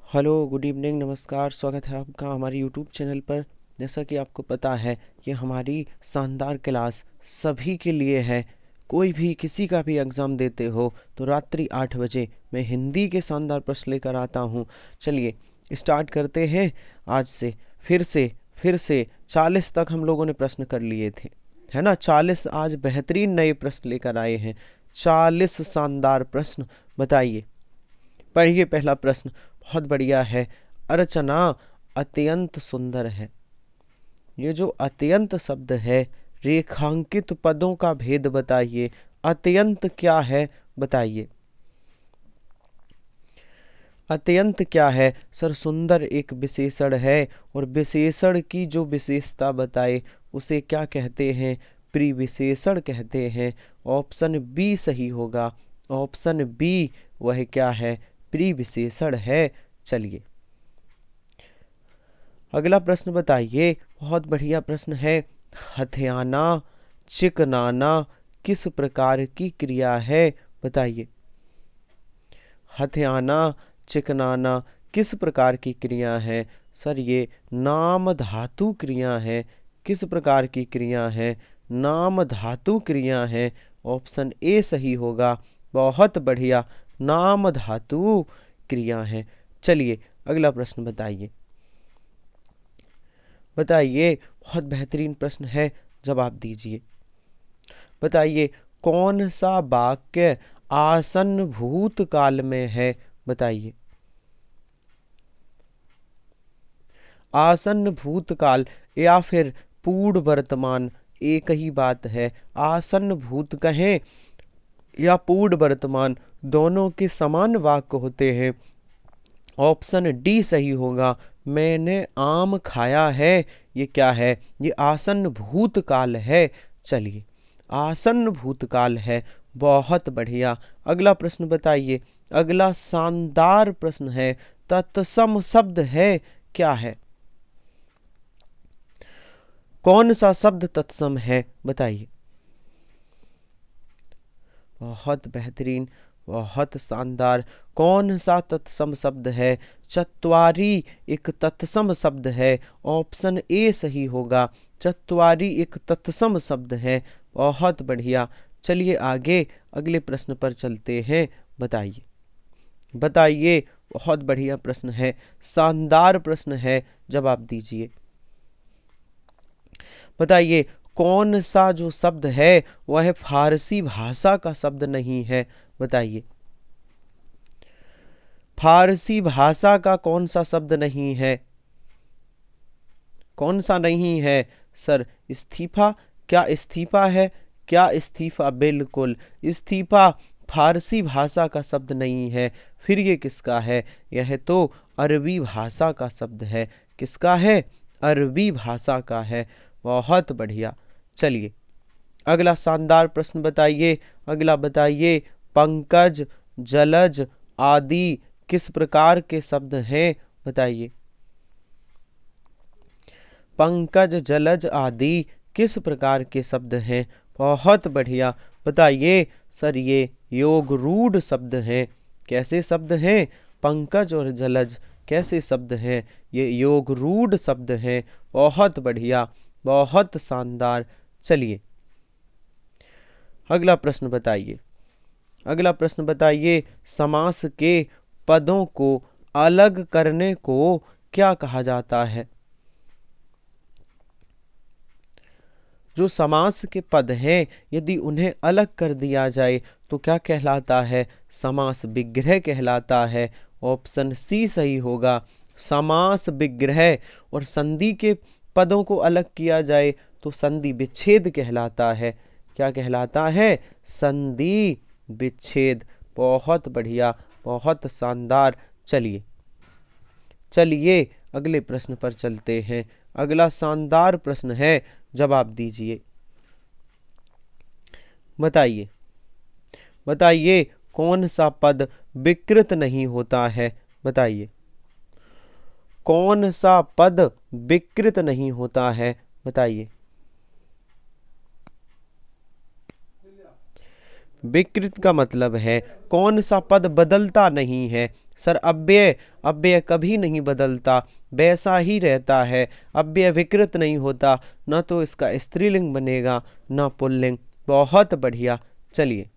Hello, good evening, नमस्कार। स्वागत है आपका हमारे यूट्यूब चैनल पर। जैसा कि आपको पता है कि हमारी शानदार क्लास सभी के लिए है। कोई भी किसी का भी एग्ज़ाम देते हो तो रात्रि 8 बजे मैं हिंदी के शानदार प्रश्न लेकर आता हूँ। चलिए स्टार्ट करते हैं आज से। फिर से 40 तक हम लोगों ने प्रश्न कर लिए थे, है ना। 40 आज बेहतरीन नए प्रश्न लेकर आए हैं। 40 शानदार प्रश्न। बताइए, पढ़िए पहला प्रश्न। बहुत बढ़िया है। अर्चना अत्यंत सुंदर है। ये जो अत्यंत शब्द है, रेखांकित पदों का भेद बताइए। अत्यंत क्या है बताइए। अत्यंत क्या है सर? सुंदर एक विशेषण है, और विशेषण की जो विशेषता बताए उसे क्या कहते हैं? प्रिविशेषण कहते हैं। ऑप्शन बी सही होगा। ऑप्शन बी वह क्या है? प्रिविशेषण है। चलिए अगला प्रश्न बताइए। बहुत बढ़िया प्रश्न है। हथियाना चिकनाना किस प्रकार की क्रिया है? बताइए। हथियाना चिकनाना किस प्रकार की क्रिया है? सर ये नाम धातु क्रिया है। किस प्रकार की क्रिया है? नाम धातु क्रिया है। ऑप्शन ए सही होगा। बहुत बढ़िया, नाम धातु क्रिया है। चलिए अगला प्रश्न बताइए। बताइए, बहुत बेहतरीन प्रश्न है, जवाब दीजिए। बताइए, कौन सा वाक्य आसन्न भूतकाल में है? बताइए। आसन्न भूतकाल या फिर पूर्ण वर्तमान एक ही बात है। आसन्न भूत कहें या पूर्ण वर्तमान, दोनों के समान वाक्य होते हैं। ऑप्शन डी सही होगा। मैंने आम खाया है, ये क्या है? ये आसन्न भूतकाल है। चलिए आसन्न भूतकाल है। बहुत बढ़िया। अगला प्रश्न बताइए। अगला शानदार प्रश्न है। तत्सम शब्द है क्या है? कौन सा शब्द तत्सम है? बताइए। बहुत बेहतरीन, बहुत शानदार। कौन सा तत्सम शब्द है? चत्वारी एक तत्सम शब्द है। ऑप्शन ए सही होगा। चत्वारी एक तत्सम शब्द है। बहुत बढ़िया। चलिए आगे अगले प्रश्न पर चलते हैं। बताइए। बताइए, बहुत बढ़िया प्रश्न है, शानदार प्रश्न है, जवाब दीजिए। बताइए, कौन सा जो शब्द है वह फारसी भाषा का शब्द नहीं है? बताइए। फारसी भाषा का कौन सा शब्द नहीं है? कौन सा नहीं है? सर इस्तीफा। क्या इस्तीफा है? क्या इस्तीफा? बिल्कुल। इस्तीफा फारसी भाषा का शब्द नहीं है। फिर ये किसका है? यह तो अरबी भाषा का शब्द है। किसका है? अरबी भाषा का है। बहुत बढ़िया। चलिए अगला शानदार प्रश्न बताइए। अगला बताइए। पंकज जलज आदि किस प्रकार के शब्द हैं? बताइए। पंकज जलज आदि किस प्रकार के शब्द हैं? बहुत बढ़िया। बताइए। सर ये योग रूढ़ शब्द हैं। कैसे शब्द हैं? पंकज और जलज कैसे शब्द हैं? ये योग रूढ़ शब्द हैं। बहुत बढ़िया, बहुत शानदार। चलिए अगला प्रश्न बताइए। अगला प्रश्न बताइए। समास के पदों को अलग करने को क्या कहा जाता है? जो समास के पद हैं, यदि उन्हें अलग कर दिया जाए तो क्या कहलाता है? समास विग्रह कहलाता है। ऑप्शन सी सही होगा। समास विग्रह। और संधि के पदों को अलग किया जाए तो संधि विच्छेद कहलाता है। क्या कहलाता है? संधि विच्छेद। बहुत बढ़िया, बहुत शानदार। चलिए चलिए अगले प्रश्न पर चलते हैं। अगला शानदार प्रश्न है, जवाब दीजिए। बताइए। बताइए, कौन सा पद विकृत नहीं होता है? बताइए। कौन सा पद विकृत नहीं होता है? बताइए। विकृत का मतलब है कौन सा पद बदलता नहीं है। सर अव्यय, अव्यय कभी नहीं बदलता, वैसा ही रहता है, अव्यय विकृत नहीं होता, न तो इसका स्त्रीलिंग बनेगा न पुल्लिंग। बहुत बढ़िया। चलिए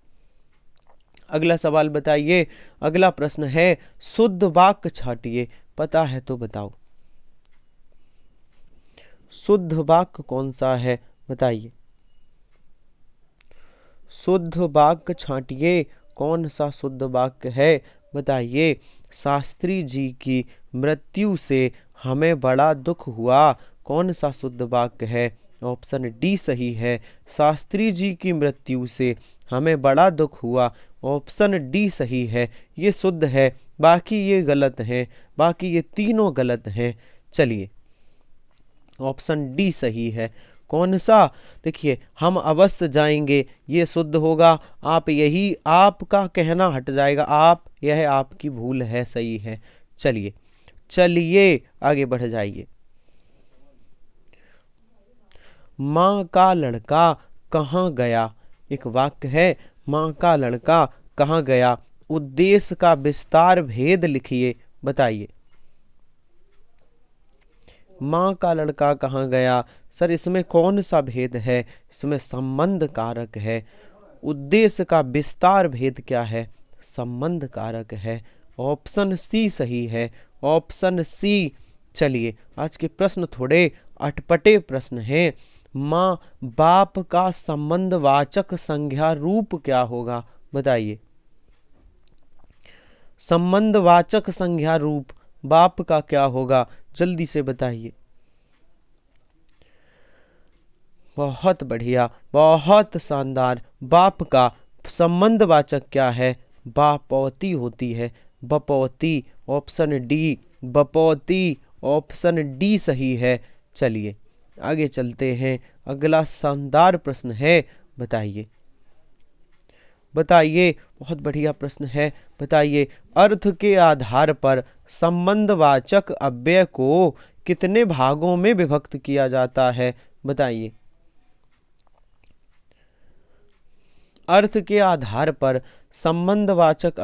अगला सवाल बताइए। अगला प्रश्न है, शुद्ध वाक्य छांटिए। पता है तो बताओ, शुद्ध वाक्य कौन सा है, बताइए। शुद्ध वाक्य छांटिए, कौन सा शुद्ध वाक्य है, बताइए। शास्त्री जी की मृत्यु से हमें बड़ा दुख हुआ, कौन सा शुद्ध वाक्य है? ऑप्शन डी सही है। शास्त्री जी की मृत्यु से हमें बड़ा दुख हुआ, ऑप्शन डी सही है, ये शुद्ध है, बाकी ये गलत है, बाकी ये तीनों गलत हैं। चलिए ऑप्शन डी सही है। कौन सा? देखिए, हम अवश्य जाएंगे, ये शुद्ध होगा। आप यही, आपका कहना हट जाएगा, आप, यह आपकी भूल है, सही है। चलिए चलिए आगे बढ़ जाइए। माँ का लड़का कहाँ गया, एक वाक्य है, माँ का लड़का कहाँ गया, उद्देश्य का विस्तार भेद लिखिए, बताइए। माँ का लड़का कहाँ गया, सर इसमें कौन सा भेद है? इसमें संबंध कारक है। उद्देश्य का विस्तार भेद क्या है? संबंध कारक है। ऑप्शन सी सही है, ऑप्शन सी। चलिए आज के प्रश्न थोड़े अटपटे प्रश्न हैं। माँ बाप का संबंधवाचक संज्ञा रूप क्या होगा, बताइए। संबंधवाचक संज्ञा रूप बाप का क्या होगा, जल्दी से बताइए। बहुत बढ़िया, बहुत शानदार। बाप का संबंधवाचक क्या है? बापौती होती है, बपौती। ऑप्शन डी, बपौती, ऑप्शन डी सही है। चलिए आगे चलते हैं। अगला शानदार प्रश्न है, बताइए। बताइए, बहुत बढ़िया प्रश्न है, बताइए। अर्थ के आधार पर संबंधवाचक अव्यय को कितने भागों में विभक्त किया जाता है, बताइए। अर्थ के आधार पर संबंधवाचक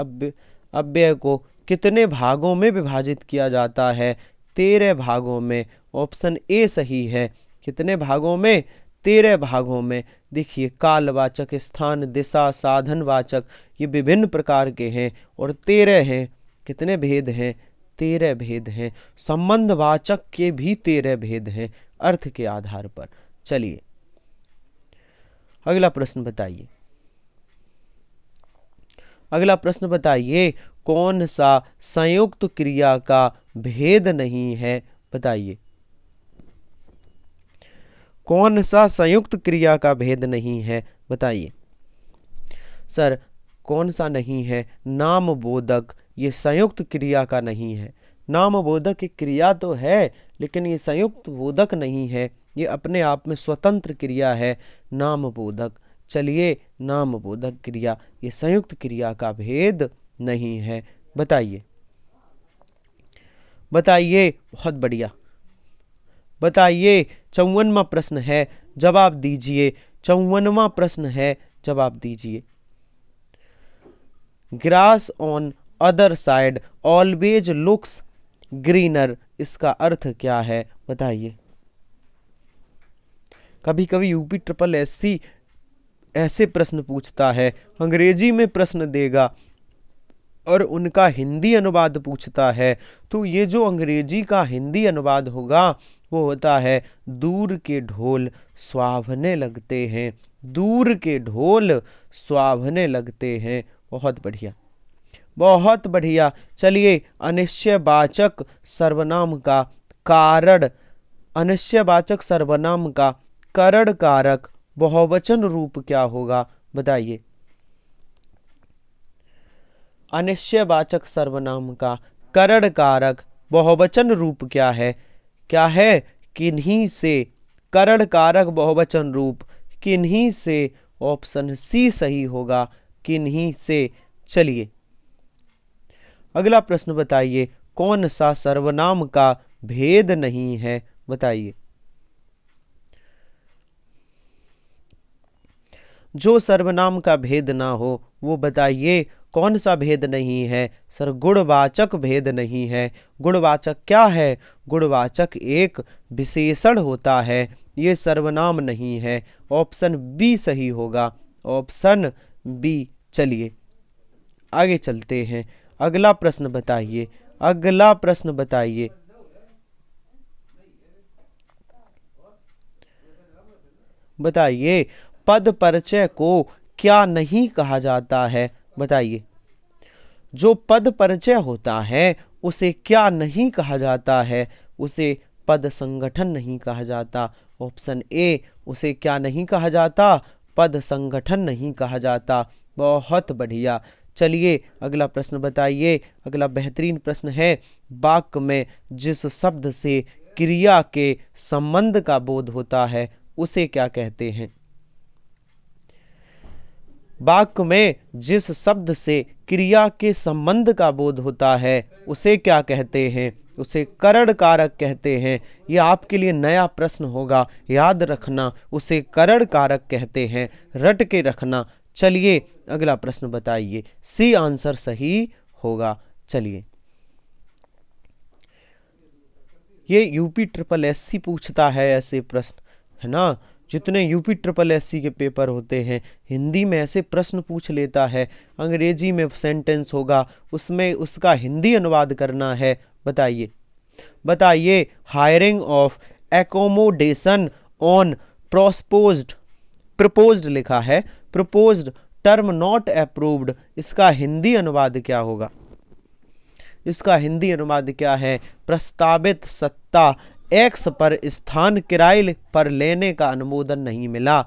अव्यय को कितने भागों में विभाजित किया जाता है? 13 भागों में। ऑप्शन ए सही है। कितने भागों में? 13 भागों में। देखिए, कालवाचक, स्थान, दिशा, साधनवाचक, ये विभिन्न प्रकार के हैं और 13 हैं। कितने भेद हैं? 13 भेद हैं। संबंधवाचक के भी 13 भेद हैं अर्थ के आधार पर। चलिए अगला प्रश्न बताइए। अगला प्रश्न बताइए, कौन सा संयुक्त क्रिया का भेद नहीं है, बताइए। कौन सा संयुक्त क्रिया का भेद नहीं है, बताइए। सर कौन सा नहीं है? नाम बोधक, ये संयुक्त क्रिया का नहीं है। नाम बोधक एक क्रिया तो है, लेकिन ये संयुक्त बोधक नहीं है, ये अपने आप में स्वतंत्र क्रिया है, नाम बोधक। चलिए, नाम बोधक क्रिया, ये संयुक्त क्रिया का भेद नहीं है, बताइए। बताइए, बहुत बढ़िया। बताइए, 54वां प्रश्न है, जवाब दीजिए। 54वां प्रश्न है, जवाब दीजिए। Grass on other side always looks greener, इसका अर्थ क्या है, बताइए। कभी कभी यूपी ट्रिपल एससी ऐसे प्रश्न पूछता है, अंग्रेजी में प्रश्न देगा और उनका हिंदी अनुवाद पूछता है, तो ये जो अंग्रेजी का हिंदी अनुवाद होगा वो होता है, दूर के ढोल सुहावने लगते हैं, दूर के ढोल सुहावने लगते हैं। बहुत बढ़िया, बहुत बढ़िया। चलिए, अनिश्चयवाचक सर्वनाम का कारण, अनिश्चयवाचक सर्वनाम का करण कारक बहुवचन रूप क्या होगा, बताइए। अनिश्चयवाचक सर्वनाम का करण कारक बहुवचन रूप क्या है? क्या है? किन्हीं से। करण कारक बहुवचन रूप किन्हीं से, ऑप्शन सी सही होगा, किन्हीं से। चलिए अगला प्रश्न बताइए, कौन सा सर्वनाम का भेद नहीं है, बताइए। जो सर्वनाम का भेद ना हो वो बताइए, कौन सा भेद नहीं है? सर गुणवाचक भेद नहीं है। गुणवाचक क्या है? गुणवाचक एक विशेषण होता है, ये सर्वनाम नहीं है। ऑप्शन बी सही होगा, ऑप्शन बी। चलिए आगे चलते हैं। अगला प्रश्न बताइए, अगला प्रश्न बताइए। बताइए पद परिचय को क्या नहीं कहा जाता है? बताइए जो पद परिचय होता है उसे क्या नहीं कहा जाता है? उसे पद संगठन नहीं कहा जाता। ऑप्शन ए, उसे क्या नहीं कहा जाता? पद संगठन नहीं कहा जाता। बहुत बढ़िया। चलिए अगला प्रश्न बताइए। अगला बेहतरीन प्रश्न है, वाक्य में जिस शब्द से क्रिया के संबंध का बोध होता है उसे क्या कहते हैं? वाक्य में जिस शब्द से क्रिया के संबंध का बोध होता है उसे क्या कहते हैं? उसे करण कारक कहते हैं। यह आपके लिए नया प्रश्न होगा, याद रखना। उसे करण कारक कहते हैं, रट के रखना। चलिए अगला प्रश्न बताइए। सी आंसर सही होगा। चलिए ये यूपी ट्रिपल एससी पूछता है ऐसे प्रश्न, है ना। जितने यूपी ट्रिपल एससी के पेपर होते हैं हिंदी में ऐसे प्रश्न पूछ लेता है। अंग्रेजी में सेंटेंस होगा, उसमें उसका हिंदी अनुवाद करना है। बताइए बताइए hiring of accommodation on proposed, proposed लिखा है, प्रपोज्ड टर्म नॉट अप्रूव्ड, इसका हिंदी अनुवाद क्या होगा? इसका हिंदी अनुवाद क्या है? प्रस्तावित सत्ता एक्स पर स्थान किराए पर लेने का अनुमोदन नहीं मिला,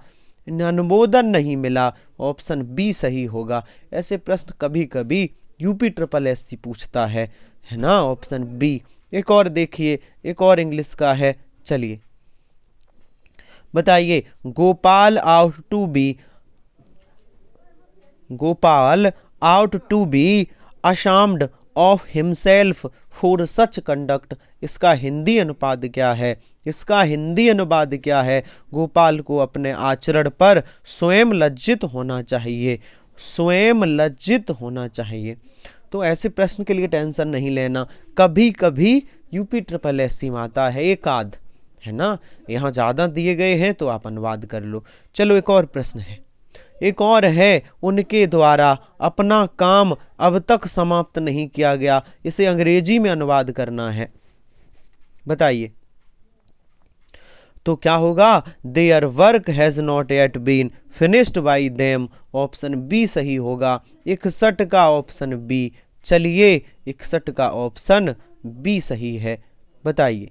अनुमोदन नहीं मिला। ऑप्शन बी सही होगा। ऐसे प्रश्न कभी कभी यूपी ट्रिपल एससी पूछता है ना। Option B. एक और देखिए, एक और इंग्लिश का है। चलिए बताइए Gopal out to be, Gopal out to be ashamed of himself for such conduct, इसका हिंदी अनुवाद क्या है? इसका हिंदी अनुवाद क्या है? गोपाल को अपने आचरण पर स्वयं लज्जित होना चाहिए, स्वयं लज्जित होना चाहिए। तो ऐसे प्रश्न के लिए टेंशन नहीं लेना, कभी कभी यूपी ट्रिपल एससी में आता है एक आध, है ना। यहाँ ज़्यादा दिए गए हैं तो आप अनुवाद कर लो। चलो एक और प्रश्न है, एक और है, उनके द्वारा अपना काम अब तक समाप्त नहीं किया गया, इसे अंग्रेजी में अनुवाद करना है। बताइए तो क्या होगा? Their work has not yet been finished by them. Option B सही होगा। 61 का ऑप्शन बी। चलिए 61 का ऑप्शन बी सही है। बताइए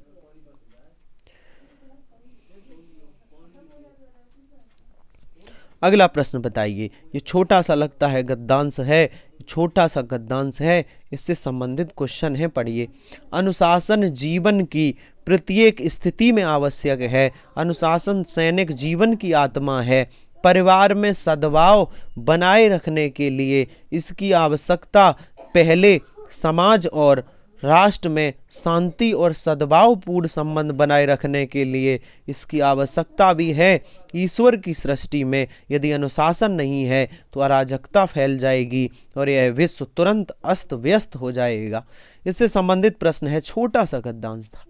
अगला प्रश्न बताइए। ये छोटा सा लगता है गद्यांश है, छोटा सा गद्यांश है, इससे संबंधित क्वेश्चन है, पढ़िए। अनुशासन जीवन की प्रत्येक स्थिति में आवश्यक है। अनुशासन सैनिक जीवन की आत्मा है। परिवार में सद्भाव बनाए रखने के लिए इसकी आवश्यकता, पहले समाज और राष्ट्र में शांति और सद्भावपूर्ण संबंध बनाए रखने के लिए इसकी आवश्यकता भी है। ईश्वर की सृष्टि में यदि अनुशासन नहीं है तो अराजकता फैल जाएगी और यह विश्व तुरंत अस्त व्यस्त हो जाएगा। इससे संबंधित प्रश्न है, छोटा सा गद्यांश था।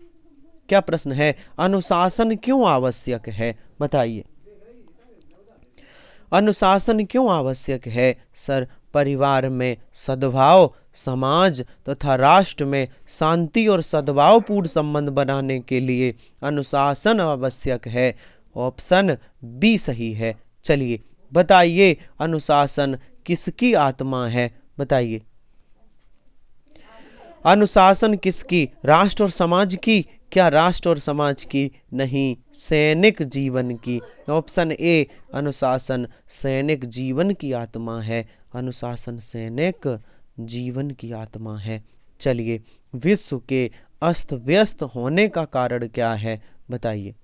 क्या प्रश्न है? अनुशासन क्यों आवश्यक है? बताइए अनुशासन क्यों आवश्यक है? सर परिवार में सद्भाव, समाज तथा राष्ट्र में शांति और सद्भावपूर्ण संबंध बनाने के लिए अनुशासन आवश्यक है। ऑप्शन बी सही है। चलिए बताइए अनुशासन किसकी आत्मा है? बताइए अनुशासन किसकी? राष्ट्र और समाज की? क्या राष्ट्र और समाज की? नहीं, सैनिक जीवन की। ऑप्शन ए, अनुशासन सैनिक जीवन की आत्मा है। अनुशासन सैनिक जीवन की आत्मा है। चलिए विश्व के अस्त व्यस्त होने का कारण क्या है? बताइए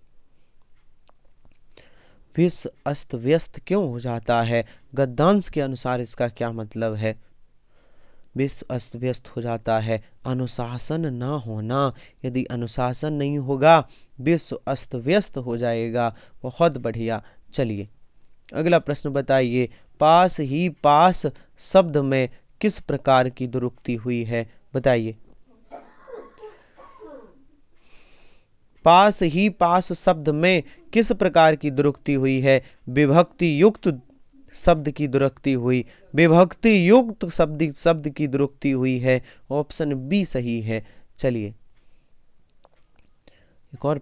विश्व अस्त व्यस्त क्यों हो जाता है? गद्यांश के अनुसार इसका क्या मतलब है? विश्व अस्त व्यस्त हो जाता है अनुशासन ना होना। यदि अनुशासन नहीं होगा विश्व अस्त व्यस्त हो जाएगा। बहुत बढ़िया। चलिए अगला प्रश्न बताइए। पास ही पास शब्द में किस प्रकार की दुरुक्ति हुई है, बताइए। पास ही पास शब्द में किस प्रकार की दुरुक्ति हुई है, विभक्ति युक्त शब्द की दुरुक्ति हुई, विभक्ति युक्त शब्द की दुरुक्ति हुई है। ऑप्शन बी सही है। चलिए एक और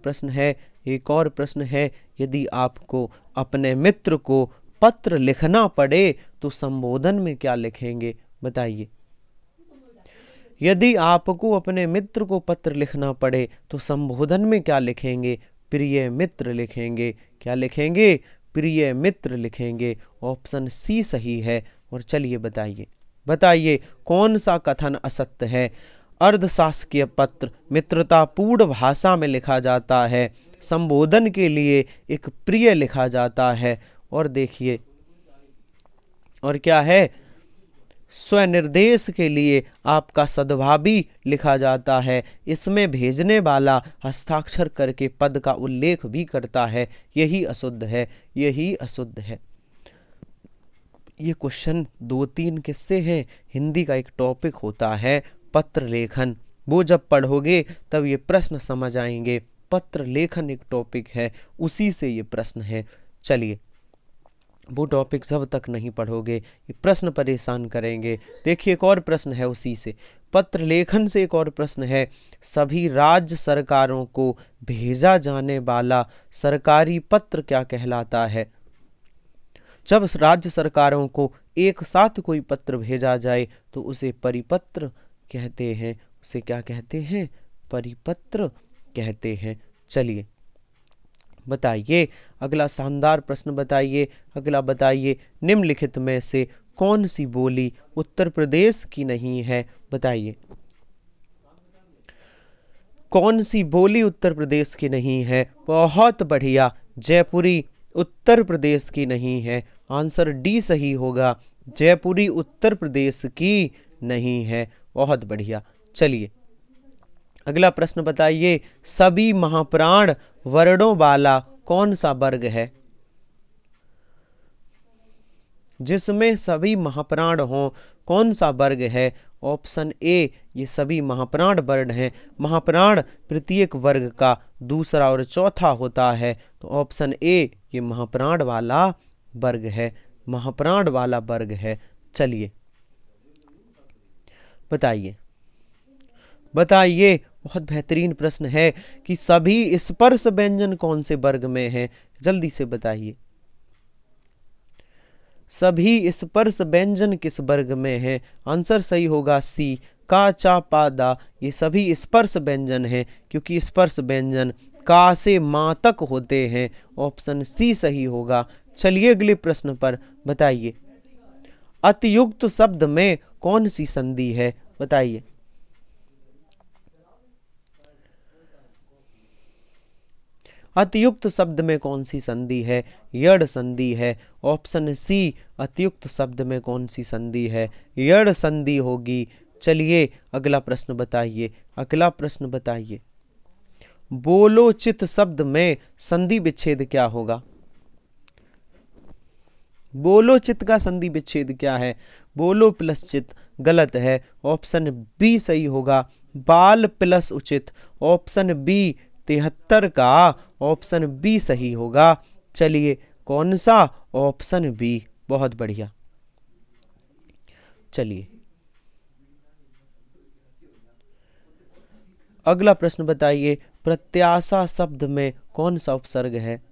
प्रश्न है, यदि आपको अपने मित्र को पत्र लिखना पड़े तो संबोधन में क्या लिखेंगे, बताइए। यदि आपको अपने मित्र को पत्र लिखना पड़े तो संबोधन में क्या लिखेंगे, प्रिय मित्र लिखेंगे। क्या लिखेंगे, प्रिय मित्र लिखेंगे। ऑप्शन सी सही है। और चलिए बताइए कौन सा कथन असत्य है। अर्धशासकीय पत्र मित्रतापूर्ण भाषा में लिखा जाता है, संबोधन के लिए एक प्रिय लिखा जाता है, और देखिए और क्या है, स्वनिर्देश के लिए आपका सद्भावी लिखा जाता है। इसमें भेजने वाला हस्ताक्षर करके पद का उल्लेख भी करता है। यही अशुद्ध है, यही अशुद्ध है। ये क्वेश्चन 2-3 किससे है, हिंदी का एक टॉपिक होता है पत्र लेखन, वो जब पढ़ोगे तब ये प्रश्न समझ आएंगे। पत्र लेखन एक टॉपिक है, उसी से ये प्रश्न है। चलिए वो टॉपिक जब तक नहीं पढ़ोगे ये प्रश्न परेशान करेंगे। देखिए एक और प्रश्न है उसी से, पत्र लेखन से एक और प्रश्न है, सभी राज्य सरकारों को भेजा जाने वाला सरकारी पत्र क्या कहलाता है। जब राज्य सरकारों को एक साथ कोई पत्र भेजा जाए तो उसे परिपत्र कहते हैं। उसे क्या कहते हैं, परिपत्र कहते हैं। चलिए बताइए अगला शानदार प्रश्न बताइए निम्नलिखित में से कौन सी बोली उत्तर प्रदेश की नहीं है, बताइए। कौन सी बोली उत्तर प्रदेश की नहीं है, बहुत बढ़िया, जयपुरी उत्तर प्रदेश की नहीं है। आंसर डी सही होगा, जयपुरी उत्तर प्रदेश की नहीं है। बहुत बढ़िया। चलिए अगला प्रश्न बताइए, सभी महाप्राण वर्णों वाला कौन सा वर्ग है। जिसमें सभी महाप्राण हों कौन सा वर्ग है। ऑप्शन ए, ये सभी महाप्राण वर्ण हैं। महाप्राण प्रत्येक वर्ग का दूसरा और चौथा होता है, तो ऑप्शन ए ये महाप्राण वाला वर्ग है, महाप्राण वाला वर्ग है। चलिए बताइए बहुत बेहतरीन प्रश्न है कि सभी स्पर्श व्यंजन कौन से वर्ग में है, जल्दी से बताइए। सभी स्पर्श व्यंजन किस वर्ग में है। आंसर सही होगा सी, का, चा, पा, दा, ये सभी स्पर्श व्यंजन है, क्योंकि स्पर्श व्यंजन का से मां तक होते हैं। ऑप्शन सी सही होगा। चलिए अगले प्रश्न पर बताइए, अतियुक्त शब्द में कौन सी संधि है, बताइए। अतियुक्त शब्द में कौन सी संधि है, यड़ संधि है। ऑप्शन सी, अतियुक्त शब्द में कौन सी संधि है, यड़ संधि होगी। चलिए अगला प्रश्न बताइए, बोलोचित शब्द में संधि विच्छेद क्या होगा। बोलोचित का संधि विच्छेद क्या है, बोलो प्लस चित, गलत है। ऑप्शन बी सही होगा, बाल प्लस उचित। ऑप्शन बी 73 का ऑप्शन बी सही होगा। चलिए कौन सा, ऑप्शन बी। बहुत बढ़िया। चलिए अगला प्रश्न बताइए, प्रत्याशा शब्द में कौन सा उपसर्ग है।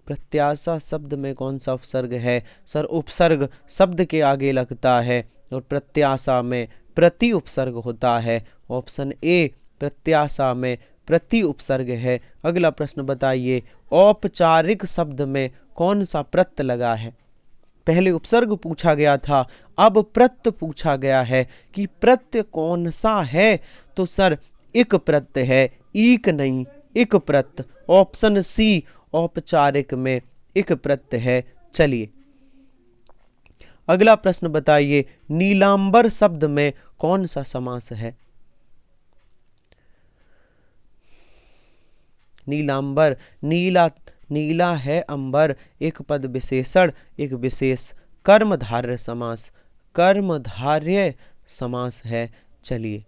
प्रत्याशा शब्द में कौन सा उपसर्ग है। सर उपसर्ग शब्द के आगे लगता है और प्रत्याशा में प्रति उपसर्ग होता है। ऑप्शन ए, प्रत्याशा में प्रति उपसर्ग है। अगला प्रश्न बताइए, औपचारिक शब्द में कौन सा प्रत्यय लगा है। पहले उपसर्ग पूछा गया था, अब प्रत्यय पूछा गया है कि प्रत्यय कौन सा है। तो सर इक प्रत्यय है, ईक नहीं, इक प्रत्यय। ऑप्शन सी, औपचारिक में इक प्रत्यय है। चलिए अगला प्रश्न बताइए, नीलांबर शब्द में कौन सा समास है। नीलांबर, नीला नीला है अंबर एक पद विशेषण एक विशेष कर्मधारय समास, कर्मधारय समास है। चलिए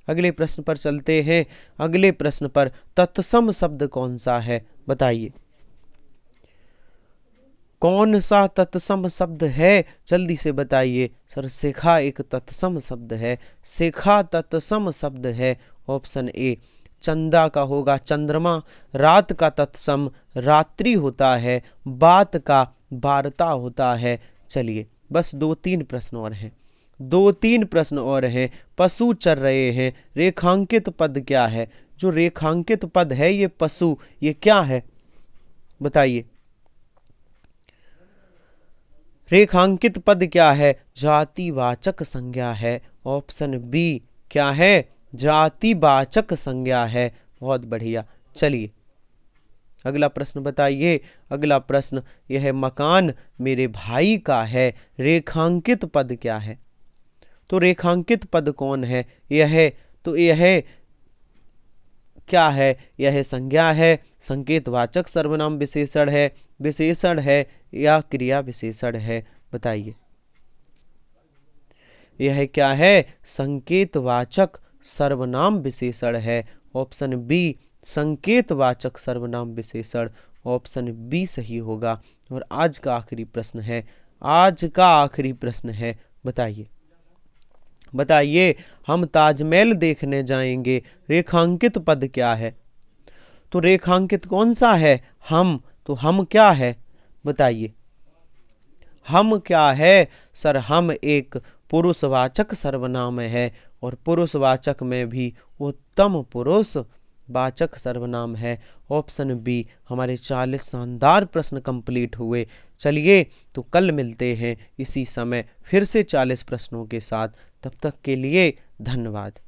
अगले प्रश्न पर चलते हैं। अगले प्रश्न पर तत्सम शब्द कौन सा है बताइए, कौन सा तत्सम शब्द है, जल्दी से बताइए। सर शिखा एक तत्सम शब्द है, शिखा तत्सम शब्द है। Option A. चंदा का होगा चंद्रमा, रात का तत्सम रात्रि होता है, बात का वार्ता होता है। चलिए बस 2-3 प्रश्न और हैं, 2-3 प्रश्न और हैं। पशु चर रहे हैं, रेखांकित पद क्या है? जो रेखांकित पद है ये पशु, ये क्या है बताइए। रेखांकित पद क्या है? जातिवाचक संज्ञा है। ऑप्शन बी क्या है? जातिवाचक संज्ञा है। बहुत बढ़िया। चलिए अगला प्रश्न बताइए। अगला प्रश्न, यह मकान मेरे भाई का है, रेखांकित पद क्या है? तो रेखांकित पद कौन है? यह तो यह क्या है? यह संज्ञा है, संकेतवाचक सर्वनाम विशेषण है, विशेषण है या क्रिया विशेषण है बताइए। यह क्या है? संकेतवाचक सर्वनाम विशेषण है। ऑप्शन बी संकेतवाचक सर्वनाम विशेषण, ऑप्शन बी सही होगा। और आज का आखिरी प्रश्न है, आज का आखिरी प्रश्न है, बताइए बताइए। हम ताजमहल देखने जाएंगे, रेखांकित पद क्या है? तो रेखांकित कौन सा है? हम। तो हम क्या है बताइए। हम क्या है? सर हम एक पुरुषवाचक सर्वनाम है, और पुरुषवाचक में भी उत्तम पुरुष वाचक सर्वनाम है। Option B. हमारे 40 शानदार प्रश्न कंप्लीट हुए। चलिए तो कल मिलते हैं इसी समय फिर से 40 प्रश्नों के साथ। तब तक के लिए धन्यवाद।